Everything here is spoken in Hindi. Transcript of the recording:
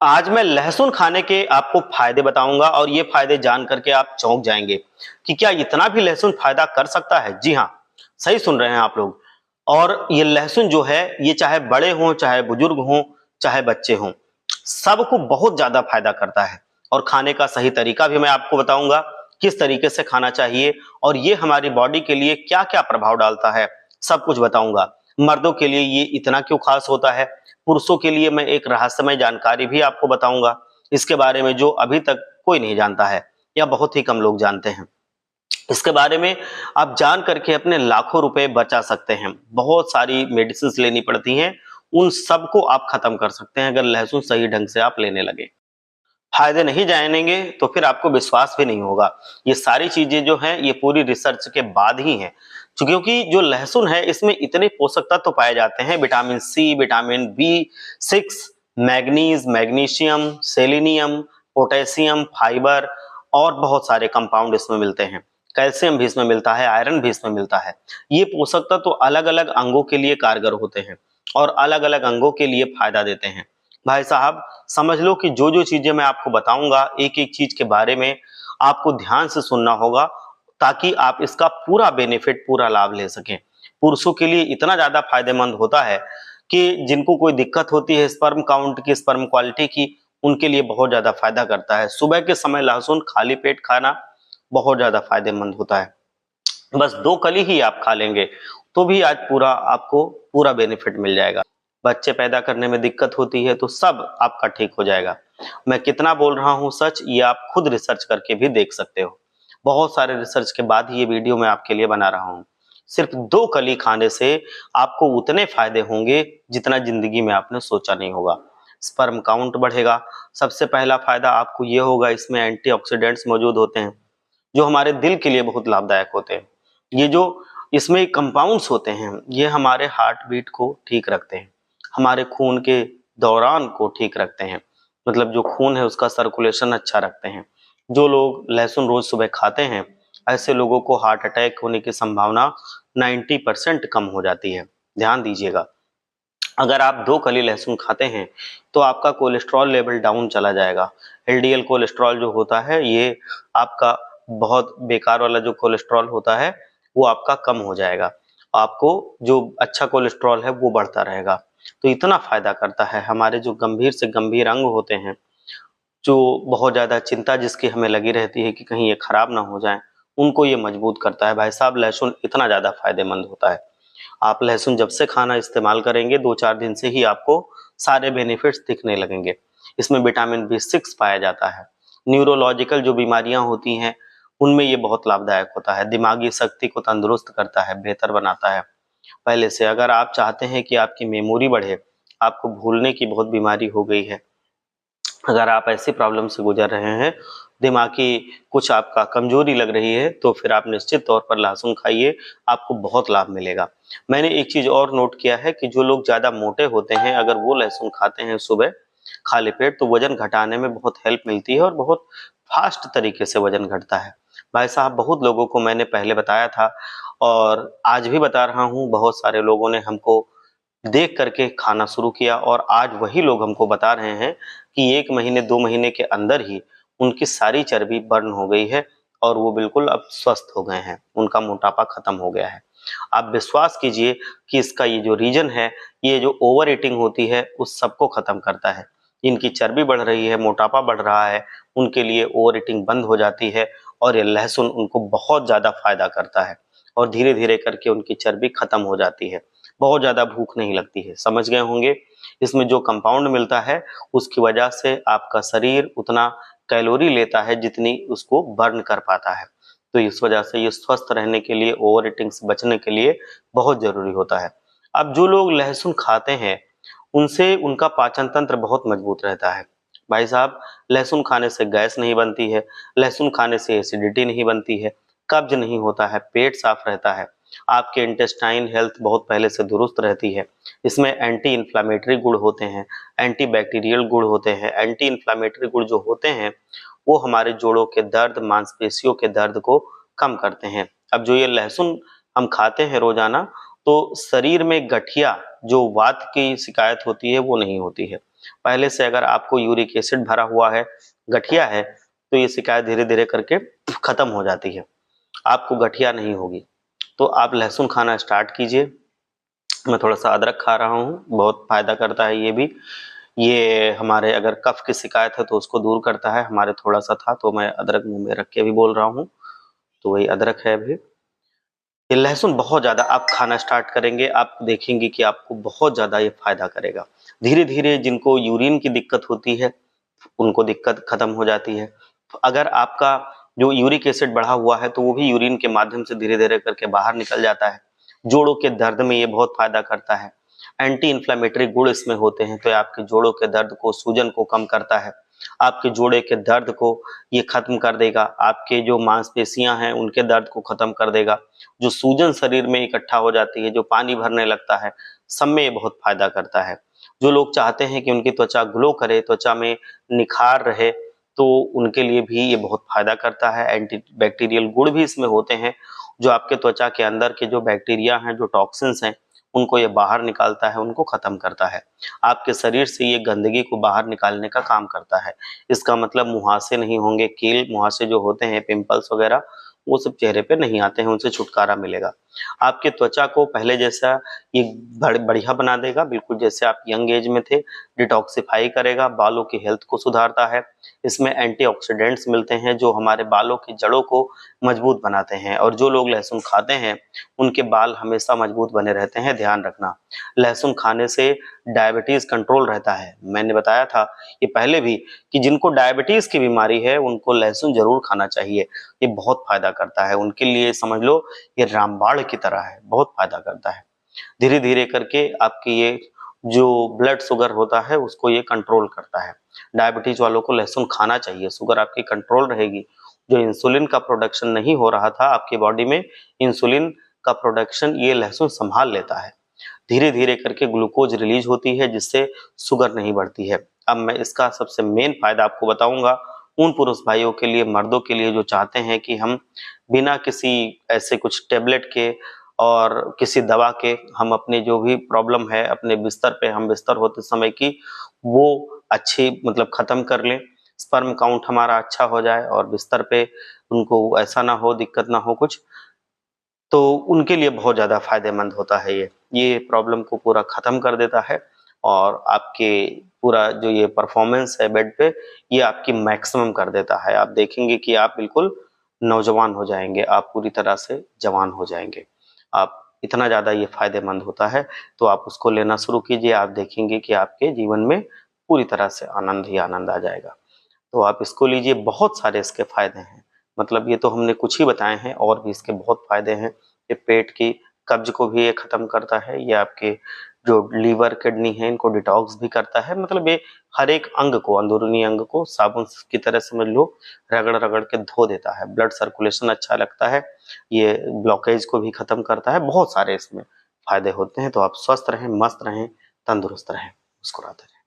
आज मैं लहसुन खाने के आपको फायदे बताऊंगा और ये फायदे जान करके आप चौंक जाएंगे कि क्या इतना भी लहसुन फायदा कर सकता है। जी हाँ, सही सुन रहे हैं आप लोग। और ये लहसुन जो है ये चाहे बड़े हों, चाहे बुजुर्ग हों, चाहे बच्चे हों, सबको बहुत ज्यादा फायदा करता है। और खाने का सही तरीका भी मैं आपको बताऊंगा, किस तरीके से खाना चाहिए और ये हमारी बॉडी के लिए क्या क्या प्रभाव डालता है, सब कुछ बताऊंगा। मर्दों के लिए ये इतना क्यों खास होता है, पुरुषों के लिए मैं एक रहस्यमय जानकारी भी आपको बताऊंगा इसके बारे में, जो अभी तक कोई नहीं जानता है या बहुत ही कम लोग जानते हैं। इसके बारे में आप जान करके अपने लाखों रुपए बचा सकते हैं। बहुत सारी मेडिसिन लेनी पड़ती हैं, उन सबको आप खत्म कर सकते हैं अगर लहसुन सही ढंग से आप लेने लगे। फायदे नहीं जानेंगे तो फिर आपको विश्वास भी नहीं होगा। ये सारी चीजें जो हैं ये पूरी रिसर्च के बाद ही हैं। क्योंकि जो लहसुन है इसमें इतने पोषक तत्व पाए जाते हैं, vitamin C, vitamin B 6, manganese, magnesium, selenium, potassium, fibre और बहुत सारे कंपाउंड इसमें मिलते हैं। कैल्शियम भी इसमें मिलता है, आयरन भी इसमें मिलता है। ये पोषक तत्व तो अलग अलग अंगों के लिए कारगर होते हैं और अलग अलग अंगों के लिए फायदा देते हैं। भाई साहब, समझ लो कि जो जो चीजें मैं आपको बताऊंगा, एक एक चीज के बारे में आपको ध्यान से सुनना होगा ताकि आप इसका पूरा बेनिफिट, पूरा लाभ ले सकें। पुरुषों के लिए इतना ज्यादा फायदेमंद होता है कि जिनको कोई दिक्कत होती है स्पर्म काउंट की, स्पर्म क्वालिटी की, उनके लिए बहुत ज्यादा फायदा करता है। सुबह के समय लहसुन खाली पेट खाना बहुत ज्यादा फायदेमंद होता है। बस 2 कली ही आप खा लेंगे तो भी आज पूरा आपको पूरा बेनिफिट मिल जाएगा। बच्चे पैदा करने में दिक्कत होती है तो सब आपका ठीक हो जाएगा। मैं कितना बोल रहा हूँ सच, ये आप खुद रिसर्च करके भी देख सकते हो। बहुत सारे रिसर्च के बाद ही ये वीडियो मैं आपके लिए बना रहा हूँ। सिर्फ 2 कली खाने से आपको उतने फायदे होंगे जितना जिंदगी में आपने सोचा नहीं होगा। स्पर्म काउंट बढ़ेगा। सबसे पहला फायदा आपको ये होगा, इसमें एंटीऑक्सीडेंट्स मौजूद होते हैं जो हमारे दिल के लिए बहुत लाभदायक होते हैं। ये जो इसमें कंपाउंड्स होते हैं ये हमारे हार्ट बीट को ठीक रखते हैं, हमारे खून के दौरान को ठीक रखते हैं, मतलब जो खून है उसका सर्कुलेशन अच्छा रखते हैं। जो लोग लहसुन रोज सुबह खाते हैं ऐसे लोगों को हार्ट अटैक होने की संभावना 90% कम हो जाती है। ध्यान दीजिएगा, अगर आप 2 कली लहसुन खाते हैं तो आपका कोलेस्ट्रॉल लेवल डाउन चला जाएगा। एलडीएल कोलेस्ट्रॉल जो होता है ये आपका बहुत बेकार वाला जो कोलेस्ट्रॉल होता है वो आपका कम हो जाएगा। आपको जो अच्छा कोलेस्ट्रॉल है वो बढ़ता रहेगा। तो इतना फायदा करता है। हमारे जो गंभीर से गंभीर अंग होते हैं, जो बहुत ज्यादा चिंता जिसकी हमें लगी रहती है कि कहीं ये खराब ना हो जाए, उनको ये मजबूत करता है। भाई साहब, लहसुन इतना ज्यादा फायदेमंद होता है। आप लहसुन जब से खाना इस्तेमाल करेंगे 2-4 दिन से ही आपको सारे बेनिफिट्स दिखने लगेंगे। इसमें विटामिन बी 6 पाया जाता है। न्यूरोलॉजिकल जो बीमारियां होती हैं उनमें ये बहुत लाभदायक होता है। दिमागी शक्ति को तंदुरुस्त करता है, बेहतर बनाता है पहले से। अगर आप चाहते हैं कि आपकी मेमोरी बढ़े, आपको भूलने की बहुत बीमारी हो गई है, अगर आप ऐसी प्रॉब्लम से गुजर रहे हैं, दिमागी कुछ आपका कमजोरी लग रही है, तो फिर आप निश्चित तौर पर लहसुन खाइए, आपको बहुत लाभ मिलेगा। मैंने एक चीज और नोट किया है कि जो लोग ज्यादा मोटे होते हैं अगर वो लहसुन खाते हैं सुबह खाली पेट तो वजन घटाने में बहुत हेल्प मिलती है और बहुत फास्ट तरीके से वजन घटता है। भाई साहब, बहुत लोगों को मैंने पहले बताया था और आज भी बता रहा हूँ, बहुत सारे लोगों ने हमको देख करके खाना शुरू किया और आज वही लोग हमको बता रहे हैं कि 1 महीने 2 महीने के अंदर ही उनकी सारी चर्बी बर्न हो गई है और वो बिल्कुल अब स्वस्थ हो गए हैं, उनका मोटापा खत्म हो गया है। आप विश्वास कीजिए कि इसका ये जो रीजन है, ये जो ओवर ईटिंग होती है उस सबको खत्म करता है। इनकी चर्बी बढ़ रही है, मोटापा बढ़ रहा है, उनके लिए ओवर ईटिंग बंद हो जाती है और ये लहसुन उनको बहुत ज्यादा फायदा करता है और धीरे धीरे करके उनकी चर्बी खत्म हो जाती है। बहुत ज्यादा भूख नहीं लगती है। समझ गए होंगे, इसमें जो कंपाउंड मिलता है उसकी वजह से आपका शरीर उतना कैलोरी लेता है जितनी उसको बर्न कर पाता है। तो इस वजह से ये स्वस्थ रहने के लिए, ओवर ईटिंग से बचने के लिए बहुत जरूरी होता है। अब जो लोग लहसुन खाते हैं उनसे उनका पाचन तंत्र बहुत मजबूत रहता है। भाई साहब, लहसुन खाने से गैस नहीं बनती है, लहसुन खाने से एसिडिटी नहीं बनती है, कब्ज नहीं होता है, पेट साफ रहता है, आपके इंटेस्टाइन हेल्थ बहुत पहले से दुरुस्त रहती है। इसमें एंटी इन्फ्लामेटरी गुण होते हैं, एंटी बैक्टीरियल गुण होते हैं। एंटी इन्फ्लामेटरी गुण जो होते हैं वो हमारे जोड़ों के दर्द, मांसपेशियों के दर्द को कम करते हैं। अब जो ये लहसुन हम खाते हैं रोजाना, तो शरीर में गठिया, जो वात की शिकायत होती है वो नहीं होती है। पहले से अगर आपको यूरिक एसिड भरा हुआ है, गठिया है, तो ये शिकायत धीरे धीरे करके खत्म हो जाती है, आपको गठिया नहीं होगी। तो आप लहसुन खाना स्टार्ट कीजिए। मैं थोड़ा सा अदरक खा रहा हूँ, बहुत फायदा करता है ये भी। ये हमारे अगर कफ की शिकायत है तो उसको दूर करता है, हमारे थोड़ा सा था तो मैं अदरक मुंह में रख के भी बोल रहा हूँ, तो वही अदरक है अभी। ये लहसुन बहुत ज़्यादा आप खाना स्टार्ट करेंगे, आप देखेंगे कि आपको बहुत ज़्यादा ये फ़ायदा करेगा। धीरे-धीरे जिनको यूरिन की दिक्कत होती है, उनको दिक्कत खत्म हो जाती है। अगर आपका जो यूरिक एसिड बढ़ा हुआ है, तो वो भी यूरिन के माध्यम से धीरे-धीरे करके बाहर निकल जाता है। जोड़ों के दर्द में ये बहुत फ़ायदा करता है। एंटी इन्फ्लेमेटरी गुण इसमें होते हैं, तो ये आपके जोड़ों के दर्द को, सूजन को कम करता है। आपके जोड़े के दर्द को ये खत्म कर देगा, आपके जो मांसपेशियाँ हैं, उनके दर्द को खत्म कर देगा। जो सूजन शरीर में इकट्ठा हो जाती है, जो पानी भरने लगता है, सब में ये बहुत फायदा करता है। जो लोग चाहते हैं कि उनकी त्वचा ग्लो करे, त्वचा में निखार रहे, तो उनके लिए भी ये बहुत फायदा करता है। एंटी बैक्टीरियल गुण भी इसमें होते हैं, जो आपके त्वचा के अंदर के जो बैक्टीरिया हैं, जो टॉक्सिन्स हैं, उनको ये बाहर निकालता है, उनको खत्म करता है। आपके शरीर से ये गंदगी को बाहर निकालने का काम करता है। इसका मतलब मुहासे नहीं होंगे, कील मुहासे जो होते हैं, पिंपल्स वगैरह, वो सब चेहरे पे नहीं आते हैं, उनसे छुटकारा मिलेगा। आपके त्वचा को पहले जैसा ये बढ़िया बना देगा, बिल्कुल जैसे आप यंग एज में थे, डिटॉक्सिफाई करेगा, बालों की हेल्थ को सुधारता है। इसमें एंटीऑक्सीडेंट्स मिलते हैं, जो हमारे बालों की जड़ों को मजबूत बनाते हैं, और जो लोग लहसुन खाते हैं, उनके बाल हमेशा मजबूत बने रहते हैं, ध्यान रखना। लहसुन खाने से डायबिटीज़ कंट्रोल रहता है। मैंने बताया था ये पहले भी कि जिनको डायबिटीज़ की बीमारी है, उनको लहसुन ज़रूर खाना चाहिए। ये बहुत फ़ायदा करता है, उनके लिए समझ लो ये रामबाण की तरह है, बहुत फ़ायदा करता है। धीरे-धीरे करके आपकी ये जो ब्लड शुगर होता है, उसको ये कंट्रोल करता है। डायबिटीज़ वालों को लहसुन खाना चाहिए, शुगर आपकी कंट्रोल रहेगी। जो इंसुलिन का प्रोडक्शन नहीं हो रहा था आपकी बॉडी में, इंसुलिन का प्रोडक्शन ये लहसुन सँभाल लेता है। धीरे-धीरे करके ग्लूकोज रिलीज़ होती है, जिससे शुगर नहीं बढ़ती है। अब मैं इसका सबसे मेन फ़ायदा आपको बताऊँगा, उन पुरुष भाइयों के लिए, मर्दों के लिए जो चाहते हैं कि हम बिना किसी ऐसे कुछ टैबलेट के और किसी दवा के हम अपने जो भी प्रॉब्लम है, अपने बिस्तर पे हम बिस्तर होते समय की, वो अच्छी मतलब ख़त्म कर लें। स्पर्म काउंट हमारा अच्छा हो जाए और बिस्तर पे उनको ऐसा ना हो, दिक्कत ना हो कुछ। तो उनके लिए बहुत ज़्यादा फ़ायदेमंद होता है ये। ये प्रॉब्लम को पूरा ख़त्म कर देता है, और आपके पूरा जो ये परफ़ॉर्मेंस है बेड पे, ये आपकी मैक्सिमम कर देता है। आप देखेंगे कि आप बिल्कुल नौजवान हो जाएँगे, आप पूरी तरह से जवान हो जाएँगे। आप इतना ज़्यादा ये फ़ायदेमंद होता है, तो आप उसको लेना शुरू कीजिए, आप देखेंगे कि आपके जीवन में पूरी तरह से आनंद ही आनंद आ जाएगा। तो आप इसको लीजिए, बहुत सारे इसके फ़ायदे हैं। मतलब ये तो हमने कुछ ही बताए हैं, और भी इसके बहुत फ़ायदे हैं। ये पेट की कब्ज़ को भी ये ख़त्म करता है, ये आपके जो लीवर, किडनी है, इनको डिटॉक्स भी करता है। मतलब ये हर एक अंग को, अंदरूनी अंग को साबुन की तरह समझ लो, रगड़-रगड़ के धो देता है। ब्लड सर्कुलेशन अच्छा लगता है, ये ब्लॉकेज को भी ख़त्म करता है। बहुत सारे इसमें फ़ायदे होते हैं, तो आप स्वस्थ रहें, मस्त रहें, तंदुरुस्त रहें, मुस्कुराते रहें।